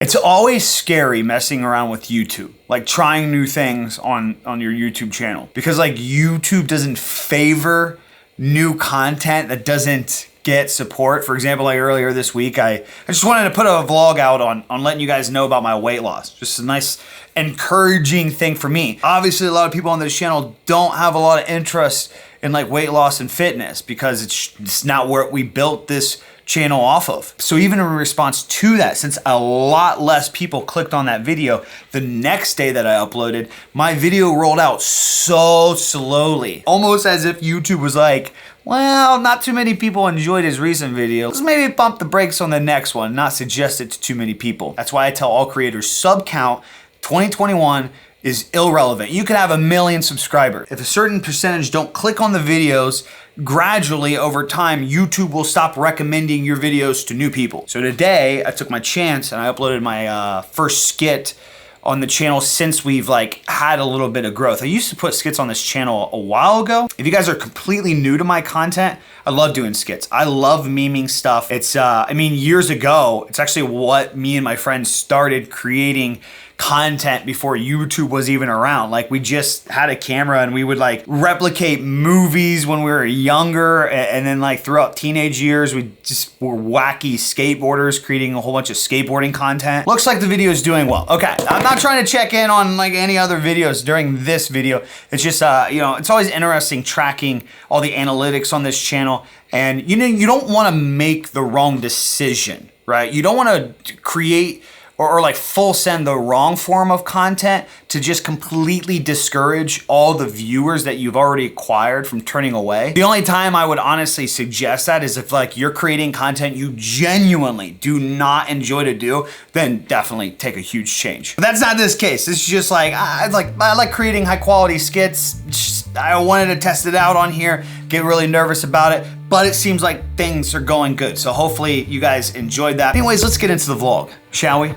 It's always scary messing around with YouTube, like trying new things on your YouTube channel, because like YouTube doesn't favor new content that doesn't get support. For example, like earlier this week, I just wanted to put a vlog out on letting you guys know about my weight loss. Just a nice encouraging thing for me. Obviously, a lot of people on this channel don't have a lot of interest in like weight loss and fitness because it's not where we built this channel off of. So even in response to that, since a lot less people clicked on that video, the next day that I uploaded, my video rolled out so slowly, almost as if YouTube was like, well, not too many people enjoyed his recent video. Let's maybe bump the brakes on the next one, not suggest it to too many people. That's why I tell all creators, sub count 2021 is irrelevant. You could have 1 million subscribers. If a certain percentage don't click on the videos, gradually over time, YouTube will stop recommending your videos to new people. So today I took my chance and I uploaded my first skit on the channel since we've like had a little bit of growth. I used to put skits on this channel a while ago. If you guys are completely new to my content, I love doing skits. I love memeing stuff. It's, I mean, years ago, it's actually what me and my friends started creating content before YouTube was even around. Like we just had a camera and we would like replicate movies when we were younger, and then like throughout teenage years we just were wacky skateboarders creating a whole bunch of skateboarding content. Looks like the video is doing well. Okay, I'm not trying to check in on like any other videos during this video. It's just you know, it's always interesting tracking all the analytics on this channel, and you know, you don't want to make the wrong decision, right? You don't want to create or like full send the wrong form of content to just completely discourage all the viewers that you've already acquired from turning away. The only time I would honestly suggest that is if like you're creating content you genuinely do not enjoy to do, then definitely take a huge change. But that's not this case. This is just like, I like creating high quality skits. I wanted to test it out on here, get really nervous about it, but it seems like things are going good. So hopefully you guys enjoyed that. Anyways, let's get into the vlog, shall we?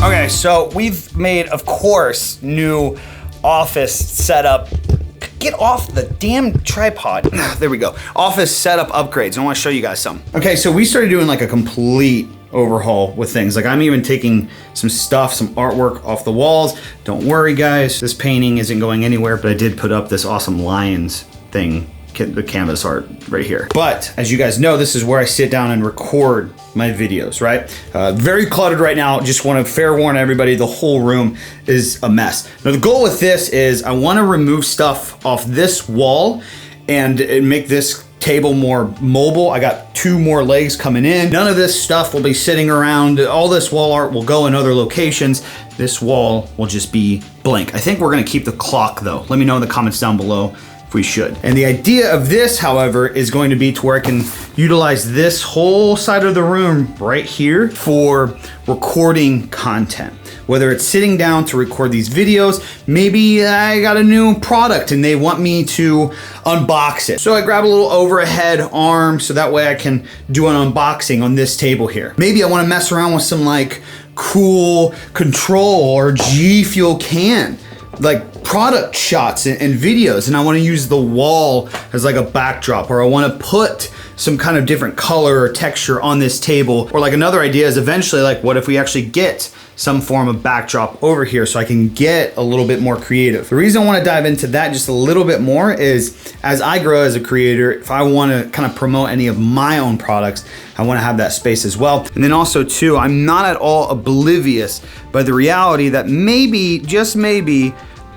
Okay, so we've made, of course, new office setup. Get off the damn tripod. There we go. Office setup upgrades. I want to show you guys some. Okay, so we started doing like a complete overhaul with things. Like I'm even taking some stuff, some artwork off the walls. Don't worry guys, this painting isn't going anywhere, but I did put up this awesome lions thing, the canvas art right here. But as you guys know, this is where I sit down and record my videos, right? Very cluttered right now. Just want to fair warn everybody, the whole room is a mess. Now the goal with this is I want to remove stuff off this wall and make this table more mobile. I got 2 more legs coming in. None of this stuff will be sitting around. All this wall art will go in other locations. This wall will just be blank. I think we're gonna keep the clock though. Let me know in the comments down below if we should. And the idea of this, however, is going to be to where I can utilize this whole side of the room right here for recording content. Whether it's sitting down to record these videos, maybe I got a new product and they want me to unbox it. So I grab a little overhead arm so that way I can do an unboxing on this table here. Maybe I wanna mess around with some like cool control or G Fuel can, like product shots and videos, and I wanna use the wall as like a backdrop, or I wanna put some kind of different color or texture on this table. Or like another idea is eventually like, what if we actually get some form of backdrop over here so I can get a little bit more creative. The reason I want to dive into that just a little bit more is as I grow as a creator, if I want to kind of promote any of my own products, I want to have that space as well. And then also too, I'm not at all oblivious by the reality that maybe, just maybe,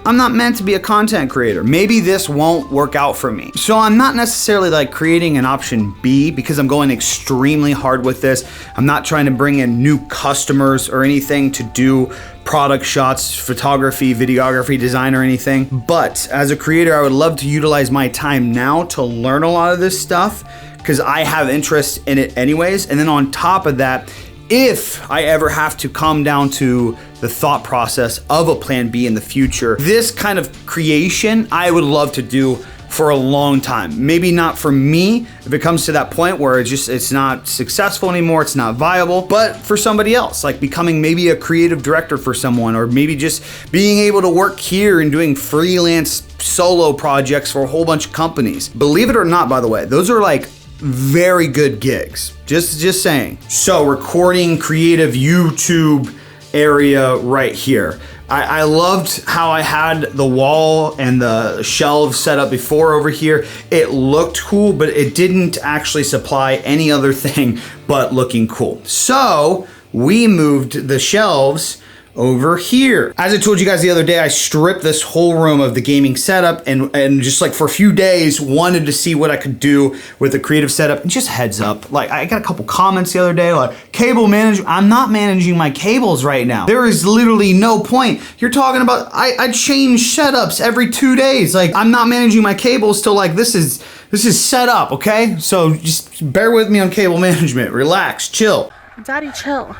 I'm not meant to be a content creator. Maybe this won't work out for me. So I'm not necessarily like creating an option B because I'm going extremely hard with this. I'm not trying to bring in new customers or anything to do product shots, photography, videography, design, or anything. But as a creator, I would love to utilize my time now to learn a lot of this stuff because I have interest in it anyways. And then on top of that, if I ever have to come down to the thought process of a plan B in the future, this kind of creation I would love to do for a long time. Maybe not for me if it comes to that point where it's not successful anymore, it's not viable, but for somebody else, like becoming maybe a creative director for someone, or maybe just being able to work here and doing freelance solo projects for a whole bunch of companies. Believe it or not, by the way, those are like very good gigs. Just saying. So recording creative YouTube area right here. I loved how I had the wall and the shelves set up before over here. It looked cool, but it didn't actually supply any other thing but looking cool. So we moved the shelves over here. As I told you guys the other day, I stripped this whole room of the gaming setup and just like for a few days wanted to see what I could do with the creative setup. And just heads up, like I got a couple comments the other day like, cable management. I'm not managing my cables right now. There is literally no point. You're talking about, I change setups every 2 days. Like I'm not managing my cables till like this is set up, okay? So just bear with me on cable management. Relax, chill. Daddy, chill.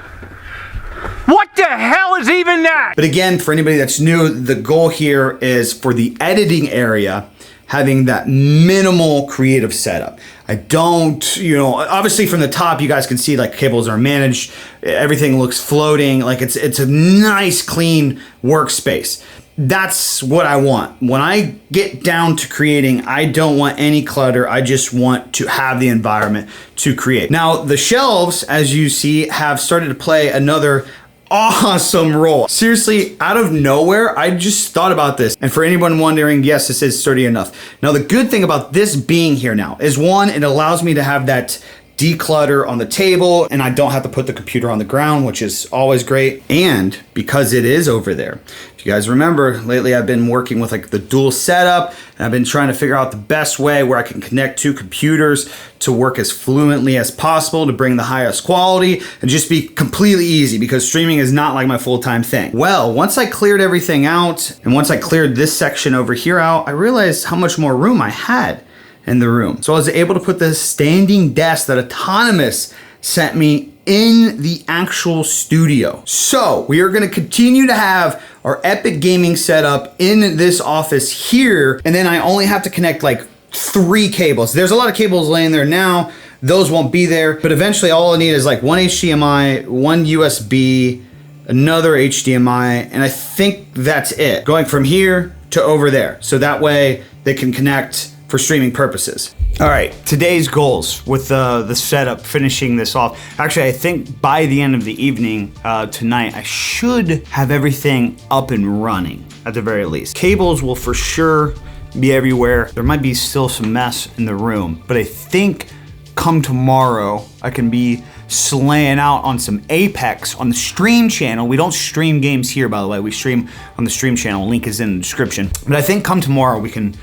What the hell is even that? But again, for anybody that's new, the goal here is for the editing area, having that minimal creative setup. I don't, obviously from the top, you guys can see like cables are managed. Everything looks floating. Like it's a nice, clean workspace. That's what I want. When I get down to creating, I don't want any clutter. I just want to have the environment to create. Now, the shelves, as you see, have started to play another awesome role. Seriously, out of nowhere, I just thought about this. And for anyone wondering, yes, this is sturdy enough. Now, the good thing about this being here now is one, it allows me to have that declutter on the table and I don't have to put the computer on the ground, which is always great. And because it is over there, if you guys remember, lately I've been working with like the dual setup and I've been trying to figure out the best way where I can connect two computers to work as fluently as possible to bring the highest quality and just be completely easy because streaming is not like my full-time thing. Well, once I cleared everything out and once I cleared this section over here out, I realized how much more room I had in the room. So I was able to put the standing desk that Autonomous sent me in the actual studio. So we are gonna continue to have our epic gaming setup in this office here. And then I only have to connect like 3 cables. There's a lot of cables laying there now. Those won't be there, but eventually all I need is like one HDMI, one USB, another HDMI, and I think that's it. Going from here to over there. So that way they can connect for streaming purposes. All right, today's goals with the setup, finishing this off. Actually, I think by the end of the evening tonight, I should have everything up and running at the very least. Cables will for sure be everywhere. There might be still some mess in the room, but I think come tomorrow, I can be slaying out on some Apex on the stream channel. We don't stream games here, by the way. We stream on the stream channel. Link is in the description. But I think come tomorrow, we can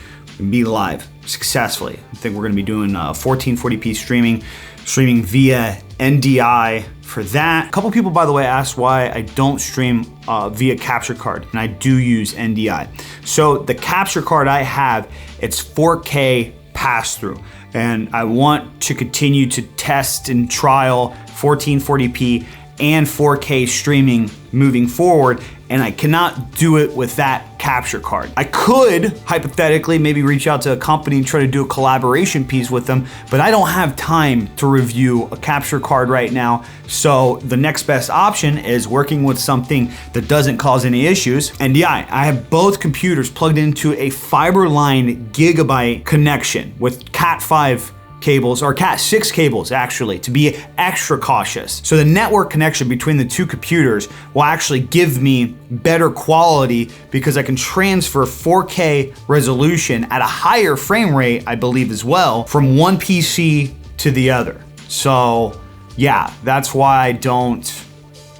be live successfully. I think we're gonna be doing 1440p streaming via NDI for that. A couple people, by the way, asked why I don't stream via capture card, and I do use NDI. So the capture card I have, it's 4K pass-through, and I want to continue to test and trial 1440p and 4K streaming moving forward, and I cannot do it with that capture card. I could, hypothetically, maybe reach out to a company and try to do a collaboration piece with them, but I don't have time to review a capture card right now, so the next best option is working with something that doesn't cause any issues. And yeah, I have both computers plugged into a fiber line gigabyte connection with Cat5 cables, or Cat6 cables actually, to be extra cautious. So the network connection between the two computers will actually give me better quality because I can transfer 4K resolution at a higher frame rate, I believe as well, from one PC to the other. So yeah, that's why I don't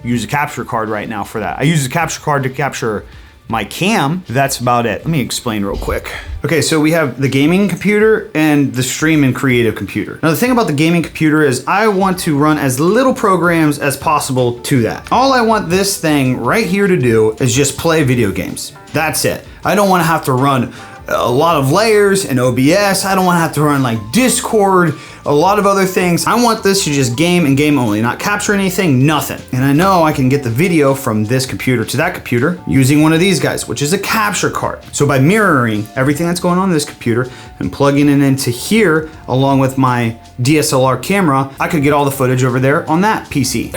use a capture card right now for that. I use a capture card to capture my cam. That's about it. Let me explain real quick. Okay, so we have the gaming computer and the stream and creative computer. Now the thing about the gaming computer is I want to run as little programs as possible to that. All I want this thing right here to do is just play video games. That's it. I don't want to have to run a lot of layers in OBS. I don't want to have to run like Discord, a lot of other things. I want this to just game and game only, not capture anything, nothing. And I know I can get the video from this computer to that computer using one of these guys, which is a capture card. So by mirroring everything that's going on in this computer and plugging it into here, along with my DSLR camera, I could get all the footage over there on that PC.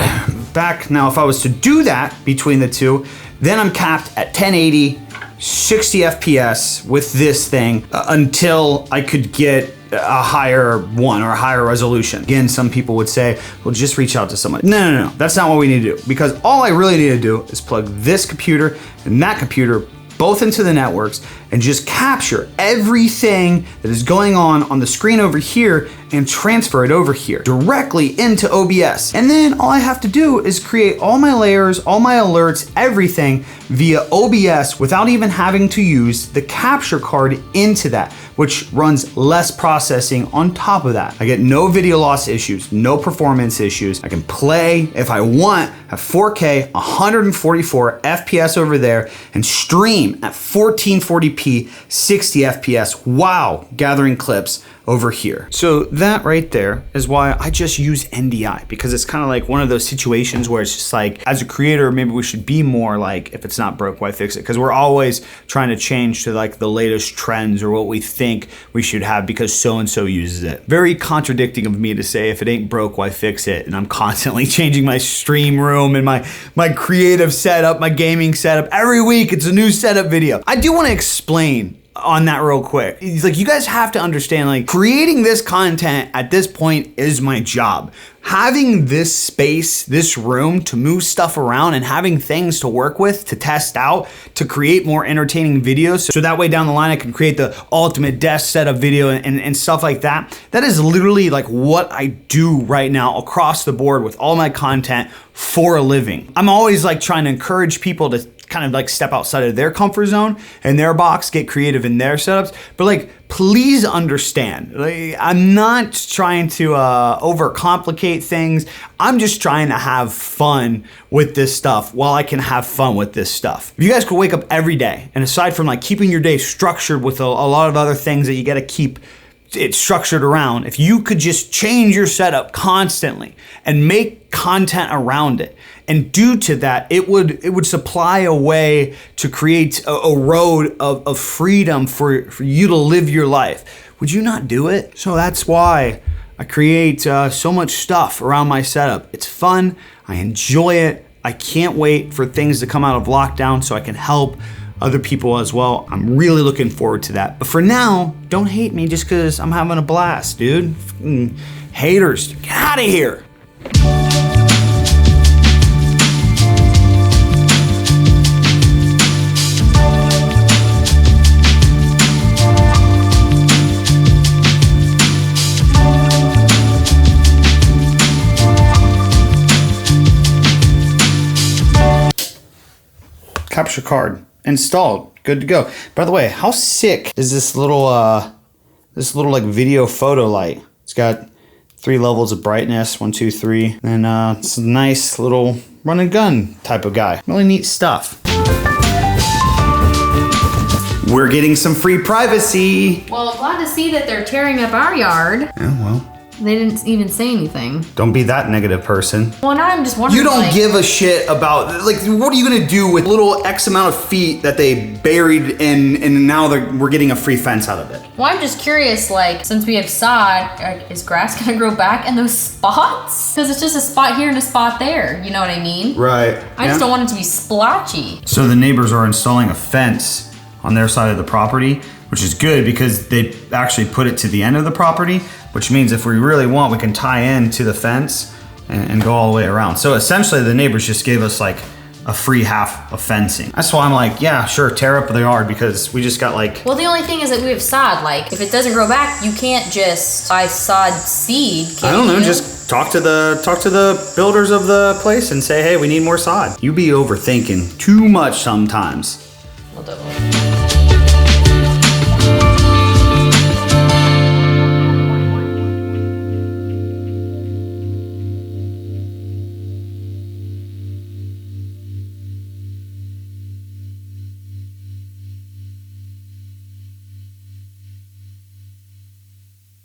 Back now, if I was to do that between the two, then I'm capped at 1080, 60 FPS with this thing until I could get a higher one or a higher resolution. Again, some people would say, well, just reach out to someone. No, that's not what we need to do, because all I really need to do is plug this computer and that computer both into the networks and just capture everything that is going on the screen over here and transfer it over here directly into OBS. And then all I have to do is create all my layers, all my alerts, everything via OBS without even having to use the capture card into that, which runs less processing on top of that. I get no video loss issues, no performance issues. I can play if I want at 4K, 144 FPS over there and stream at 1440p, 60 FPS while gathering clips over here. So that right there is why I just use NDI, because it's kind of like one of those situations where it's just like, as a creator, maybe we should be more like, if it's not broke, why fix it? Because we're always trying to change to like the latest trends or what we think we should have because so-and-so uses it. Very contradicting of me to say, if it ain't broke, why fix it? And I'm constantly changing my stream room and my creative setup, my gaming setup. Every week it's a new setup video. I do want to explain on that real quick. It's like, you guys have to understand, like, creating this content at this point is my job. Having this space, this room to move stuff around and having things to work with, to test out, to create more entertaining videos. So that way down the line, I can create the ultimate desk setup video and stuff like that. That is literally like what I do right now across the board with all my content for a living. I'm always like trying to encourage people to kind of like step outside of their comfort zone and their box, get creative in their setups. But like, please understand, like, I'm not trying to overcomplicate things. I'm just trying to have fun with this stuff while I can have fun with this stuff. If you guys could wake up every day, and aside from like keeping your day structured with a lot of other things that you got to keep it structured around, if you could just change your setup constantly and make content around it, and due to that, it would supply a way to create a road of freedom for you to live your life. Would you not do it? So that's why I create so much stuff around my setup. It's fun, I enjoy it. I can't wait for things to come out of lockdown so I can help other people as well. I'm really looking forward to that. But for now, don't hate me just because I'm having a blast, dude. Haters, get out of here. Capture card installed, good to go. By the way, how sick is this little like video photo light? It's got 3 levels of brightness, 1, 2, 3, and it's a nice little run and gun type of guy. Really neat stuff. We're getting some free privacy. Well, glad to see that they're tearing up our yard. Yeah, well. They didn't even say anything. Don't be that negative person. Well, now I'm just wondering, you don't give a shit about, like, what are you gonna do with little X amount of feet that they buried in, and now we're getting a free fence out of it? Well, I'm just curious, like, since we have sod, is grass gonna grow back in those spots? Because it's just a spot here and a spot there, you know what I mean? Right. I just don't want it to be splotchy. So the neighbors are installing a fence on their side of the property, which is good because they actually put it to the end of the property, which means if we really want, we can tie in to the fence and go all the way around. So essentially the neighbors just gave us like a free half of fencing. That's why I'm like, yeah, sure, tear up the yard, because we just got like... Well, the only thing is that we have sod. Like, if it doesn't grow back, you can't just buy sod seed, can you? I don't know, just talk to the builders of the place and say, hey, we need more sod. You be overthinking too much sometimes.